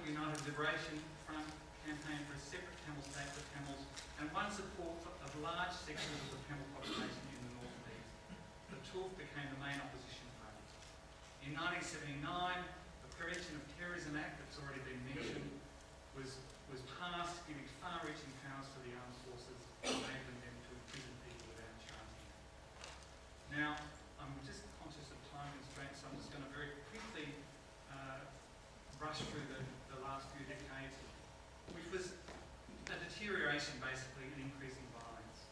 United Liberation Front campaigned for a separate Tamil state for Tamils and won support of large sections of the Tamil population in the north and east. The TULF became the main opposition party. In 1979, the Prevention of Terrorism Act, that's already been mentioned, was passed, giving far-reaching powers to the armed forces, enabling them to imprison people without charging them. Now, I'm just conscious of time constraints, so I'm just going to very quickly rush through the last few decades, which was a deterioration, basically, in increasing violence.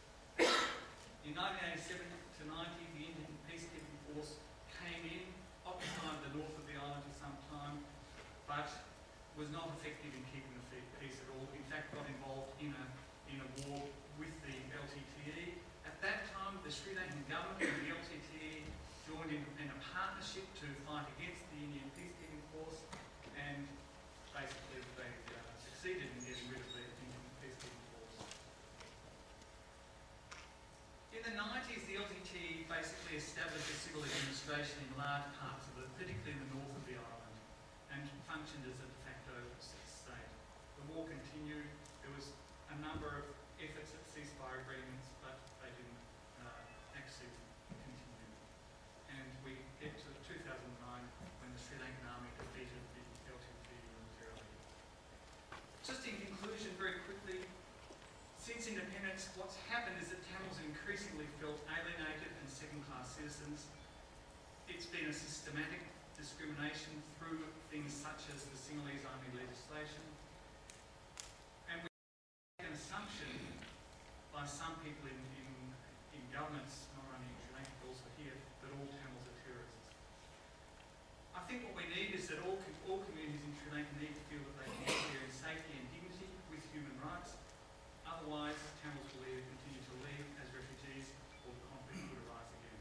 In 1987 to 90, the Indian peacekeeping force came in, occupied the north of the island for some time, but was not effective in keeping the peace at all. In fact, got involved in a war with the LTTE. At that time, the Sri Lankan government and the LTTE joined in a partnership to fight against the Indian peacekeeping force, and basically they succeeded in getting rid of the Indian peacekeeping force. In the 90s, the LTTE basically established a civil administration in large parts of it, particularly in the north of the island, and functioned as a de facto state. The war continued. There was a number of efforts at ceasefire agreements, but they didn't actually continue. And we get to 2009 when the Sri Lankan army defeated the LTTE militarily. Just in conclusion, very quickly, since independence, what's happened is that Tamils have increasingly felt alienated and second-class citizens. It's been a systematic discrimination through things such as the Sinhalese-only legislation. And we make an assumption by some people in governments, not only in Sri Lanka but also here, that all Tamils are terrorists. I think what we need is that all communities in Sri Lanka need to feel that they can live here in safety and dignity with human rights. Otherwise, Tamils will either continue to leave as refugees or the conflict would arise again.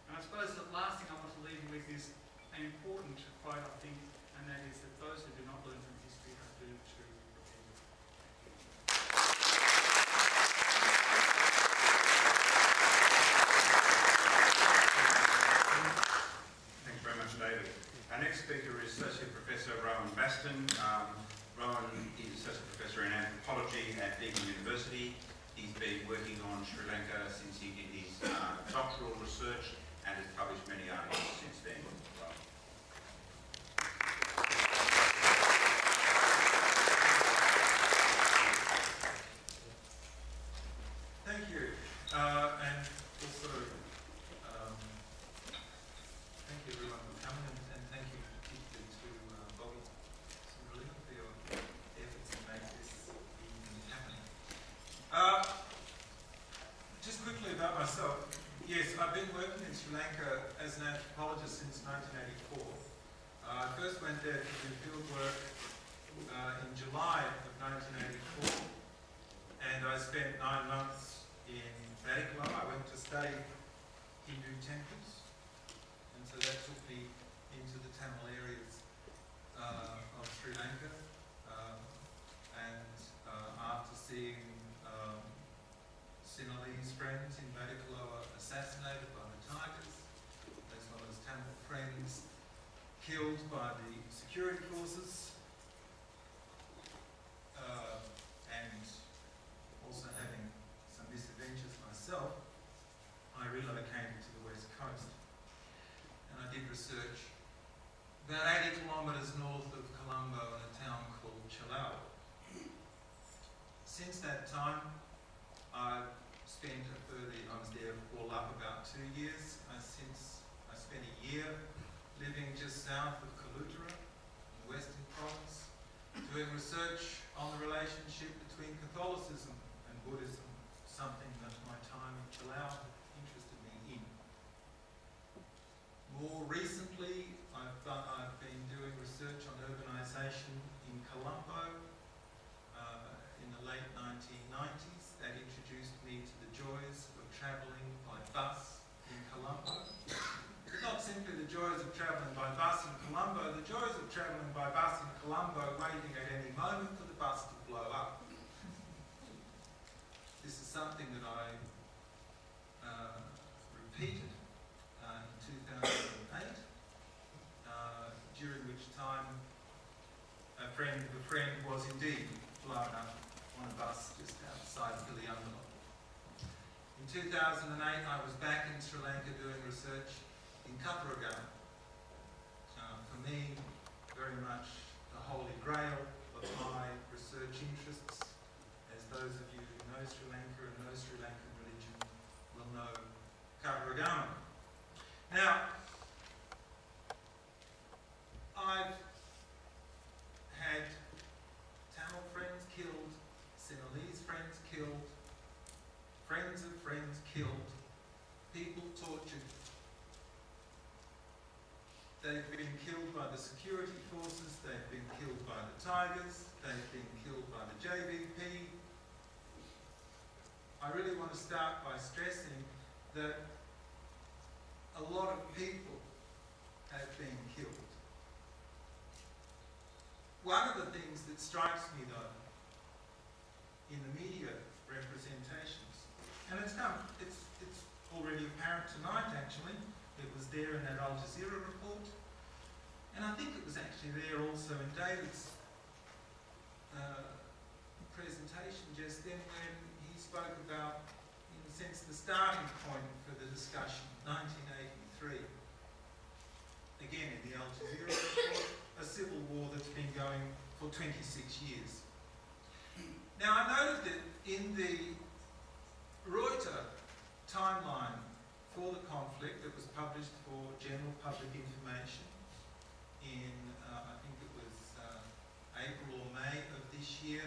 And I suppose the last thing I want to leave you with is an important quote, I think, and that is that those who do not learn from history are doomed to repeat it. Thanks very much, David. Our next speaker is Associate Professor Rowan Baston. Rowan is Associate Professor in Anthropology at Deakin University. He's been working on Sri Lanka since he did his doctoral research and has published many articles since then. Thank you, and also thank you everyone for coming, and thank you particularly to Bobby Sunderland for your efforts to make this evening happening. Just quickly about myself. Yes, I've been working in Sri Lanka as an anthropologist since 1984. I first went there to do field work in July of 1984, and I spent 9 months in Badikala. I went to study Hindu temples, and so that took me into the Tamil areas of Sri Lanka. After seeing Sinhalese friends in Badikala assassinated by the Tigers, as well as Tamil friends killed by the security forces, and also having some misadventures myself, I relocated to the west coast, and I did research about 80 kilometres north of Colombo in a town called Chilau. Since that time, I was there all up about 2 years. I spent a year living just south of Kalutara, in the Western Province, doing research on the relationship between Catholicism and Buddhism, something that my time in Chilau interested me in. More recently, I've been doing research on urbanisation in Colombo in the late 1990s. That introduced me to the joys of travelling by bus in Colombo. But not simply the joys of travelling by bus in Colombo, the joys of travelling by bus in Colombo, waiting at any moment for the bus to blow up. This is something that I repeated in 2008, during which time a friend of a friend was indeed blown up on a bus just outside Viliundala. In 2008, I was back in Sri Lanka doing research in Kaparagama. For me, very much the holy grail of my research interests, as those of you who know Sri Lanka and know Sri Lankan religion will know Kaparagama. Now, I've had Tamil friends killed, Sinhalese friends killed, friends of friends killed, people tortured. They've been killed by the security forces, they've been killed by the Tigers, they've been killed by the JVP. I really want to start by stressing that a lot of people have been killed. One of the things that strikes me, though, in the media representations, and it's already apparent tonight, actually. It was there in that Al Jazeera report, and I think it was actually there also in David's presentation just then when he spoke about, in a sense, the starting point for the discussion, 1983. Again, in the Al Jazeera report, a civil war that's been going for 26 years. Now, I noted that in the Reuters timeline for the conflict that was published for general public information in, I think it was April or May of this year,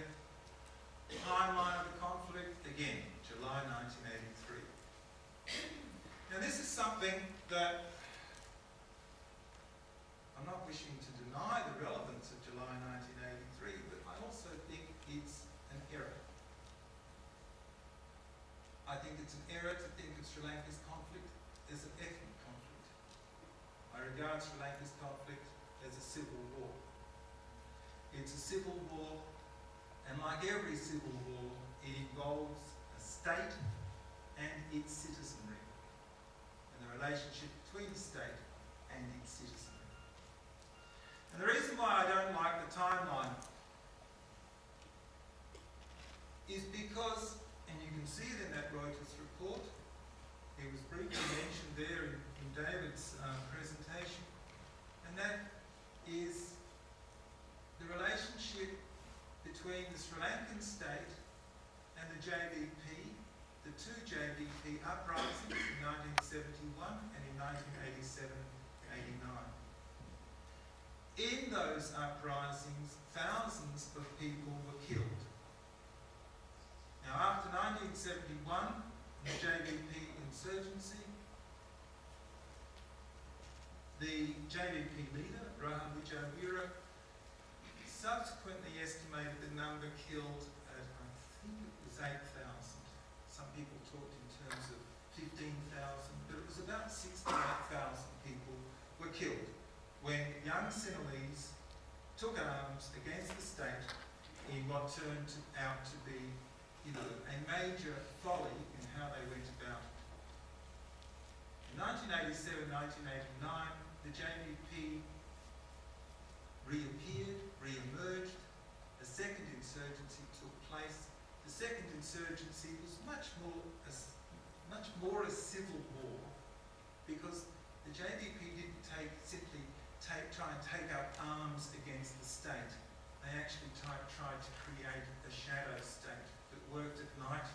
the timeline of the conflict, again, July 1983. Now, this is something that I'm not wishing to deny the relevance of July 1983, but I also think it's an error. I think it's an error to think of Sri Lanka's conflict as an ethnic conflict. I regard Sri Lanka's conflict as a civil war. It's a civil war, and like every civil war, it involves a state and its citizenry, and the relationship between the state and its citizenry. And the reason why I don't like the timeline is because, and you can see it in that Reuters report, it was briefly mentioned there in David's presentation, and that is the relationship between the Sri Lankan state and the JVP, the two JVP uprisings in 1971 and in 1987-89. In those uprisings, thousands of people were killed. Now, after 1971, the JVP insurgency, the JVP leader, Rohan Wijayawira, subsequently estimated the number killed at, I think it was 8,000. Some people talked in terms of 15,000, but it was about 6,000 to 8,000 people were killed when young Sinhalese took arms against the state in what turned out to be, a major folly in how they went about it. In 1987, 1989, the JVP reappeared, re-emerged, a second insurgency took place. The second insurgency was much more a civil war, because the JVP didn't simply try and take up arms against the state. They actually tried to create a shadow state that worked at night,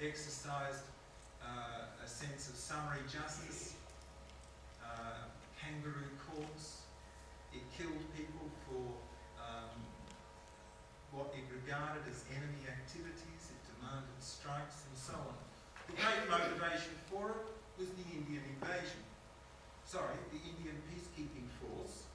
exercised a sense of summary justice, kangaroo courts. It killed people for what it regarded as enemy activities. It demanded strikes and so on. The great motivation for it was the Indian invasion. The Indian peacekeeping force